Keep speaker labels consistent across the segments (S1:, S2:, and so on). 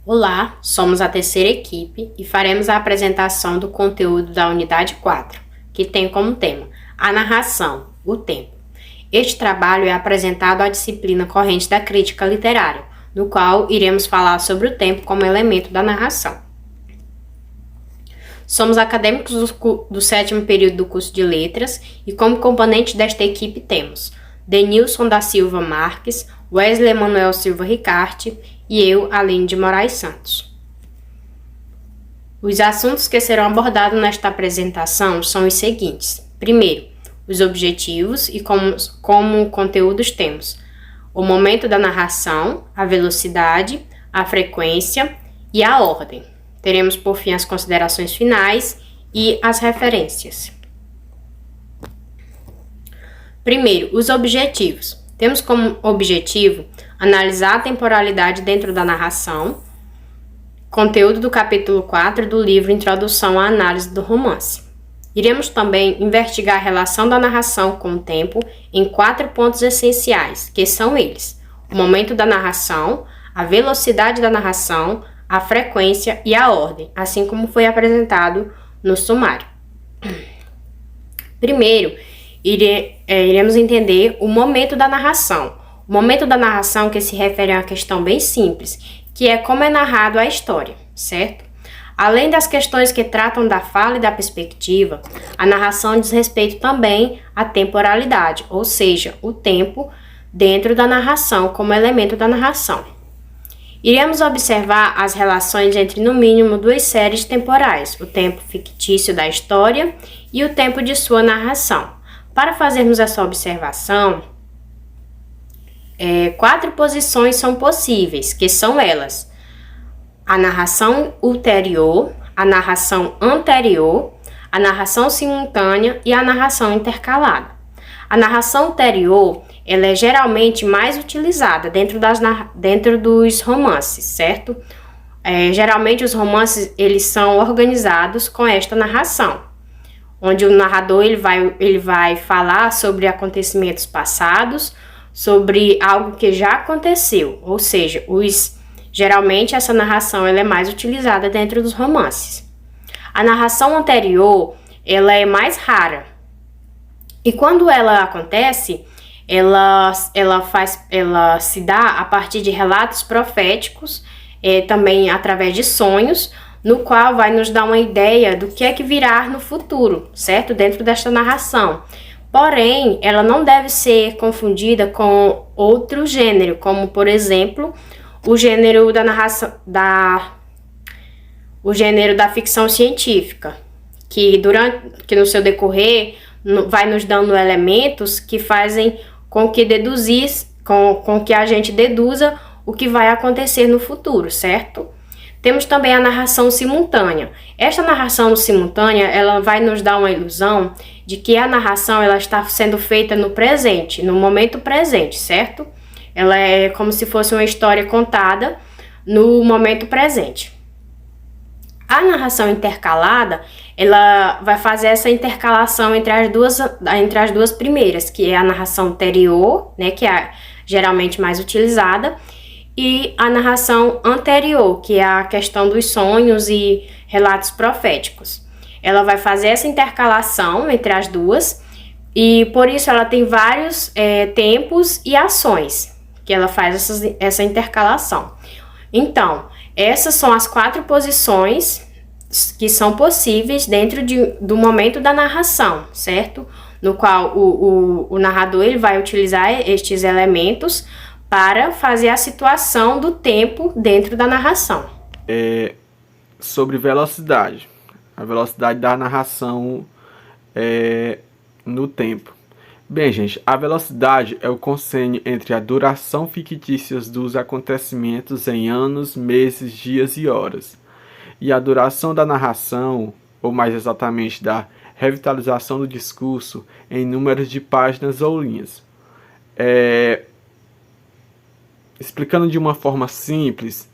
S1: Olá, somos a terceira equipe e faremos a apresentação do conteúdo da unidade 4, que tem como tema a narração, o tempo. Este trabalho é apresentado à disciplina corrente da crítica literária, no qual iremos falar sobre o tempo como elemento da narração. Somos acadêmicos do 7º período do curso de Letras e como componente desta equipe temos Denilson da Silva Marques, Wesley Emanuel Silva Ricarte e eu, Aline de Moraes Santos. Os assuntos que serão abordados nesta apresentação são os seguintes. Primeiro, os objetivos e como conteúdos temos o momento da narração, a velocidade, a frequência e a ordem. Teremos por fim as considerações finais e as referências. Primeiro, os objetivos. Temos como objetivo analisar a temporalidade dentro da narração, conteúdo do capítulo 4 do livro Introdução à Análise do Romance. Iremos também investigar a relação da narração com o tempo em 4 pontos essenciais, que são eles: o momento da narração, a velocidade da narração, a frequência e a ordem, assim como foi apresentado no sumário. Primeiro, iremos entender o momento da narração. O momento da narração que se refere a uma questão bem simples, que é como é narrado a história, certo? Além das questões que tratam da fala e da perspectiva, a narração diz respeito também à temporalidade, ou seja, o tempo dentro da narração como elemento da narração. Iremos observar as relações entre, no mínimo, 2 séries temporais, o tempo fictício da história e o tempo de sua narração. Para fazermos essa observação, 4 posições são possíveis, que são elas: a narração ulterior, a narração anterior, a narração simultânea e a narração intercalada. A narração ulterior, ela é geralmente mais utilizada dentro dos romances, certo? Geralmente os romances eles são organizados com esta narração, onde o narrador ele vai falar sobre acontecimentos passados, sobre algo que já aconteceu, ou seja, geralmente essa narração ela é mais utilizada dentro dos romances. A narração anterior ela é mais rara, e quando ela acontece, ela se dá a partir de relatos proféticos, também através de sonhos, no qual vai nos dar uma ideia do que é que virá no futuro, certo? Dentro desta narração. Porém, ela não deve ser confundida com outro gênero, como, por exemplo, o gênero da narração, o gênero da ficção científica, que no seu decorrer vai nos dando elementos que fazem com que a gente deduza o que vai acontecer no futuro, certo? Temos também a narração simultânea. Esta narração simultânea, ela vai nos dar uma ilusão de que a narração ela está sendo feita no presente, no momento presente, certo? Ela é como se fosse uma história contada no momento presente. A narração intercalada, ela vai fazer essa intercalação entre as duas primeiras, que é a narração anterior, né, que é geralmente mais utilizada, e a narração anterior, que é a questão dos sonhos e relatos proféticos. Ela vai fazer essa intercalação entre as duas, e por isso ela tem vários tempos e ações, que ela faz essa intercalação. Então, essas são as 4 posições que são possíveis dentro do momento da narração, certo? No qual o narrador ele vai utilizar estes elementos para fazer a situação do tempo dentro da narração.
S2: Sobre velocidade. A velocidade da narração no tempo. Bem, gente, a velocidade é o consenho entre a duração fictícia dos acontecimentos em anos, meses, dias e horas, e a duração da narração, ou mais exatamente da revitalização do discurso, em números de páginas ou linhas. Explicando de uma forma simples,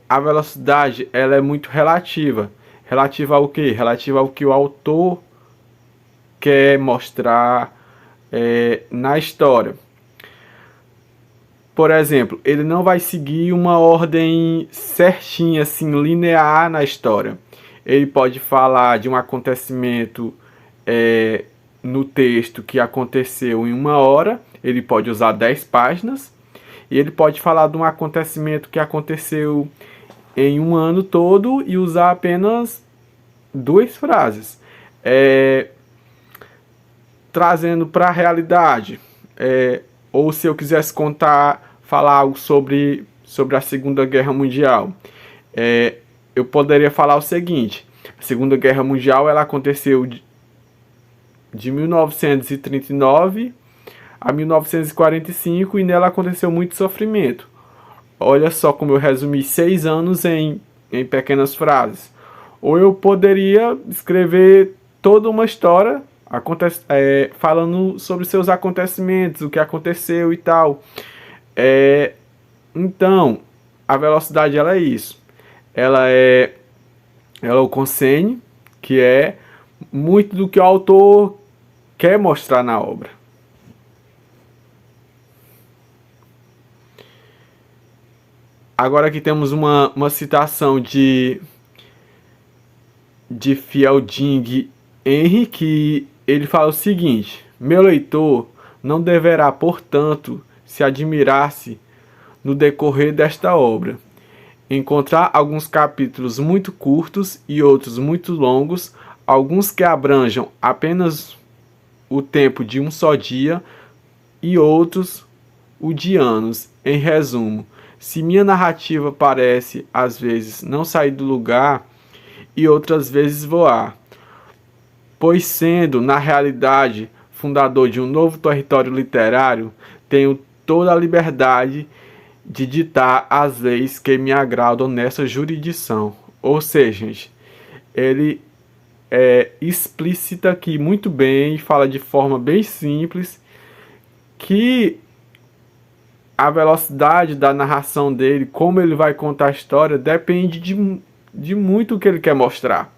S2: a velocidade ela é muito relativa. Relativa ao quê? Relativa ao que o autor quer mostrar na história. Por exemplo, ele não vai seguir uma ordem certinha, assim, linear na história. Ele pode falar de um acontecimento no texto que aconteceu em 1 hora, ele pode usar 10 páginas, e ele pode falar de um acontecimento que aconteceu em 1 ano todo e usar apenas 2 frases. Trazendo para a realidade. Ou se eu quisesse falar algo sobre a Segunda Guerra Mundial, eu poderia falar o seguinte: a Segunda Guerra Mundial ela aconteceu de 1939 a 1945 e nela aconteceu muito sofrimento. Olha só como eu resumi 6 anos em pequenas frases. Ou eu poderia escrever toda uma história falando sobre seus acontecimentos, o que aconteceu e tal. Então, a velocidade ela é isso. Ela é o consciente, que é muito do que o autor quer mostrar na obra. Agora aqui temos uma citação de Fielding Henry, que ele fala o seguinte: meu leitor não deverá, portanto, se admirar-se no decorrer desta obra. Encontrar alguns capítulos muito curtos e outros muito longos, alguns que abranjam apenas o tempo de um só dia e outros o de anos. Em resumo, se minha narrativa parece, às vezes, não sair do lugar e outras vezes voar, pois sendo, na realidade, fundador de um novo território literário, tenho toda a liberdade de ditar as leis que me agradam nessa jurisdição. Ou seja, gente, ele explicita aqui muito bem, fala de forma bem simples, que a velocidade da narração dele, como ele vai contar a história, depende de muito o que ele quer mostrar.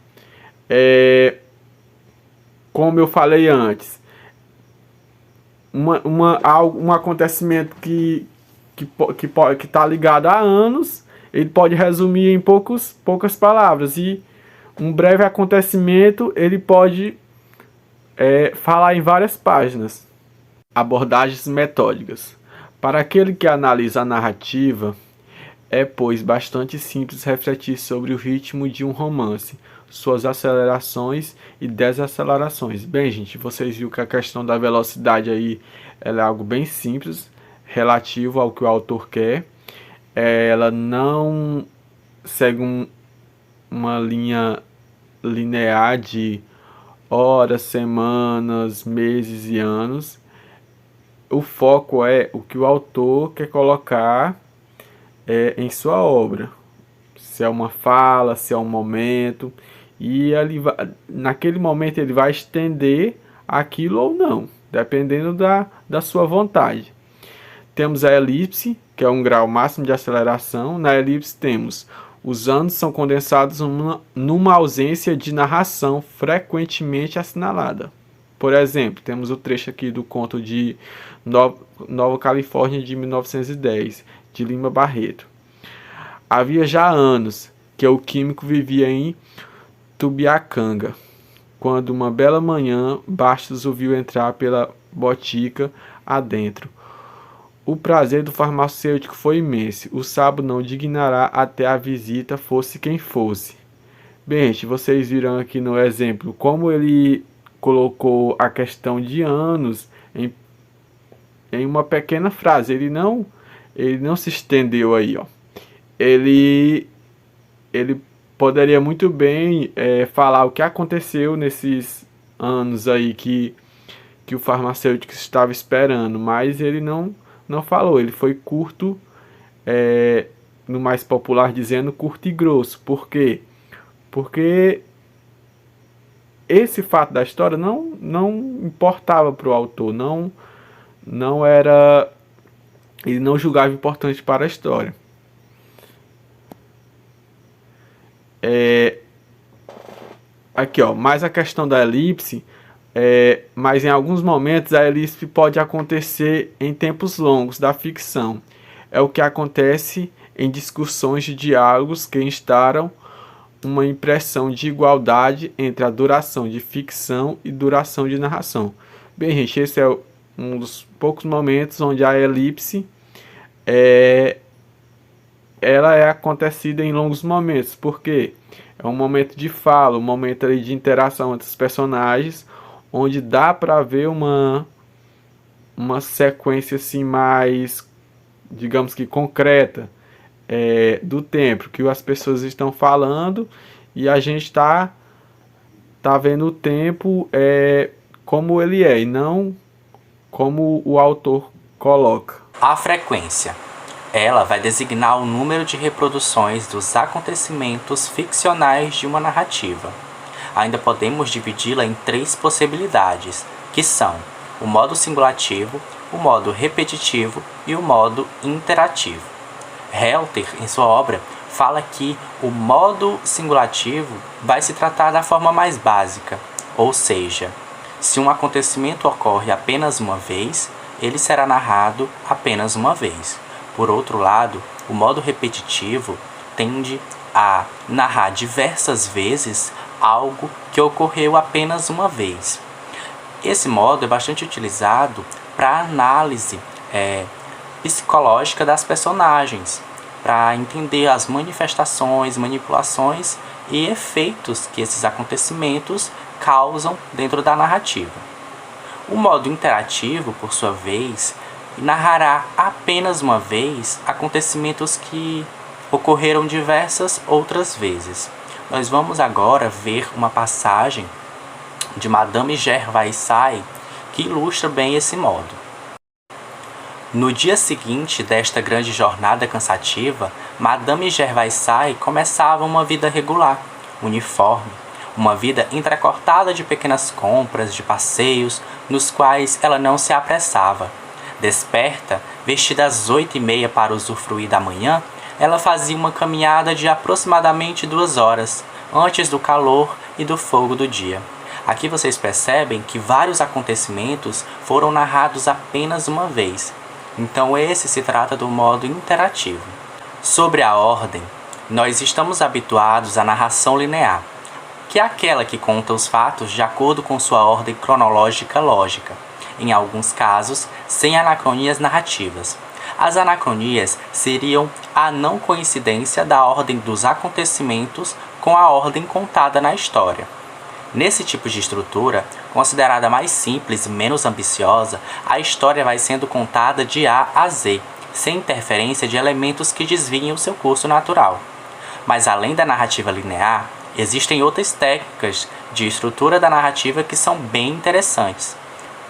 S2: Como eu falei antes, um acontecimento que está ligado a anos, ele pode resumir em poucas palavras, e um breve acontecimento ele pode falar em várias páginas. Abordagens metódicas. Para aquele que analisa a narrativa, pois, bastante simples refletir sobre o ritmo de um romance, suas acelerações e desacelerações. Bem, gente, vocês viram que a questão da velocidade aí ela é algo bem simples, relativo ao que o autor quer. Ela não segue uma linha linear de horas, semanas, meses e anos. O foco é o que o autor quer colocar em sua obra. Se é uma fala, se é um momento. E naquele momento ele vai estender aquilo ou não, dependendo da sua vontade. Temos a elipse, que é um grau máximo de aceleração. Na elipse temos: os anos são condensados numa ausência de narração frequentemente assinalada. Por exemplo, temos o trecho aqui do conto de Nova Califórnia de 1910, de Lima Barreto. Havia já anos que o químico vivia em Tubiacanga, quando uma bela manhã Bastos o viu entrar pela botica adentro. O prazer do farmacêutico foi imenso. O sábio não dignará até a visita, fosse quem fosse. Bem, gente, vocês viram aqui no exemplo como ele colocou a questão de anos em uma pequena frase. Ele não se estendeu aí, ó. Ele poderia muito bem falar o que aconteceu nesses anos aí que o farmacêutico estava esperando, mas ele não falou. Ele foi curto, no mais popular dizendo, curto e grosso. Por quê? Porque esse fato da história não importava para o autor, não era, ele não julgava importante para a história. Aqui, ó, mais a questão da elipse, mas em alguns momentos a elipse pode acontecer em tempos longos da ficção. é o que acontece em discussões de diálogos que instaram uma impressão de igualdade entre a duração de ficção e duração de narração. Bem, gente, esse é um dos poucos momentos onde a elipse ela é acontecida em longos momentos, porque é um momento de fala, um momento ali de interação entre os personagens, onde dá para ver uma sequência assim mais, digamos que concreta, do tempo que as pessoas estão falando, e a gente está vendo o tempo como ele é, e não como o autor coloca.
S3: A frequência. Ela vai designar o número de reproduções dos acontecimentos ficcionais de uma narrativa. Ainda podemos dividi-la em 3 possibilidades, que são o modo singulativo, o modo repetitivo e o modo interativo. Helter, em sua obra, fala que o modo singulativo vai se tratar da forma mais básica, ou seja, se um acontecimento ocorre apenas uma vez, ele será narrado apenas uma vez. Por outro lado, o modo repetitivo tende a narrar diversas vezes algo que ocorreu apenas uma vez. Esse modo é bastante utilizado para análise psicológica das personagens, para entender as manifestações, manipulações e efeitos que esses acontecimentos causam dentro da narrativa. O modo interativo, por sua vez, narrará apenas uma vez acontecimentos que ocorreram diversas outras vezes. Nós vamos agora ver uma passagem de Madame Gervaisais que ilustra bem esse modo. No dia seguinte desta grande jornada cansativa, Madame Gervaisais começava uma vida regular, uniforme, uma vida entrecortada de pequenas compras, de passeios, nos quais ela não se apressava. Desperta, vestida às 8h30 para usufruir da manhã, ela fazia uma caminhada de aproximadamente 2 horas, antes do calor e do fogo do dia. Aqui vocês percebem que vários acontecimentos foram narrados apenas uma vez. Então esse se trata do modo interativo. Sobre a ordem, nós estamos habituados à narração linear, que é aquela que conta os fatos de acordo com sua ordem cronológica lógica, em alguns casos sem anacronias narrativas. As anacronias seriam a não coincidência da ordem dos acontecimentos com a ordem contada na história. Nesse tipo de estrutura, considerada mais simples e menos ambiciosa, a história vai sendo contada de A a Z, sem interferência de elementos que desviem o seu curso natural. Mas além da narrativa linear, existem outras técnicas de estrutura da narrativa que são bem interessantes,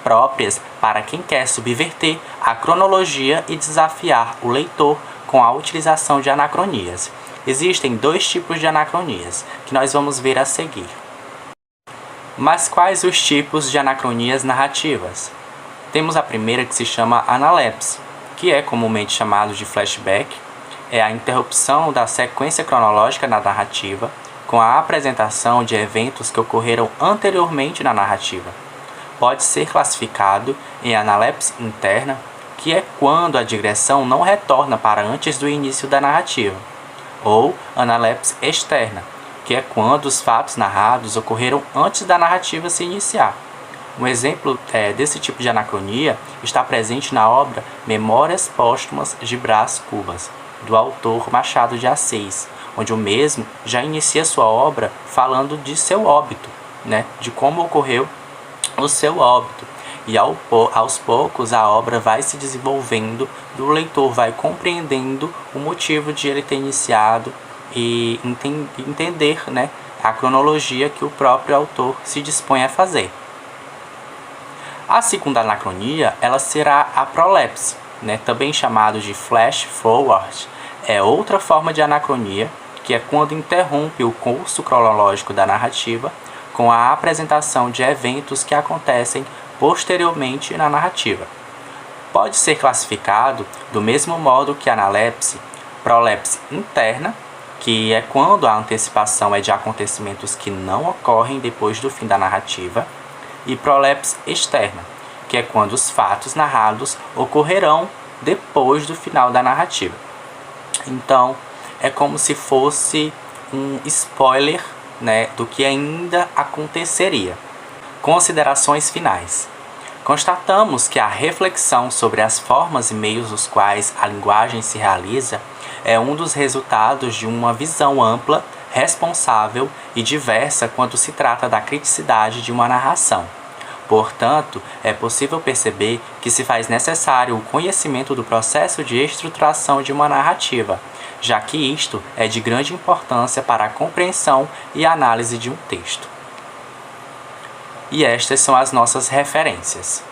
S3: próprias para quem quer subverter a cronologia e desafiar o leitor com a utilização de anacronias. Existem 2 tipos de anacronias, que nós vamos ver a seguir. Mas quais os tipos de anacronias narrativas? Temos a primeira, que se chama analepse, que é comumente chamado de flashback. É a interrupção da sequência cronológica na narrativa com a apresentação de eventos que ocorreram anteriormente na narrativa. Pode ser classificado em analepse interna, que é quando a digressão não retorna para antes do início da narrativa, ou analepse externa, que é quando os fatos narrados ocorreram antes da narrativa se iniciar. Um exemplo desse tipo de anacronia está presente na obra Memórias Póstumas de Brás Cubas, do autor Machado de Assis, onde o mesmo já inicia sua obra falando de seu óbito, de como ocorreu o seu óbito. E aos poucos a obra vai se desenvolvendo, o leitor vai compreendendo o motivo de ele ter iniciado e entender a cronologia que o próprio autor se dispõe a fazer. A segunda anacronia, ela será a prolepse, também chamado de flash forward. É outra forma de anacronia, que é quando interrompe o curso cronológico da narrativa com a apresentação de eventos que acontecem posteriormente na narrativa. Pode ser classificado do mesmo modo que a analepse, prolepse interna, que é quando a antecipação é de acontecimentos que não ocorrem depois do fim da narrativa, e prolepse externa, que é quando os fatos narrados ocorrerão depois do final da narrativa. Então, é como se fosse um spoiler, né, do que ainda aconteceria. Considerações finais. Constatamos que a reflexão sobre as formas e meios dos quais a linguagem se realiza é um dos resultados de uma visão ampla, responsável e diversa quando se trata da criticidade de uma narração. Portanto, é possível perceber que se faz necessário o conhecimento do processo de estruturação de uma narrativa, já que isto é de grande importância para a compreensão e análise de um texto. E estas são as nossas referências.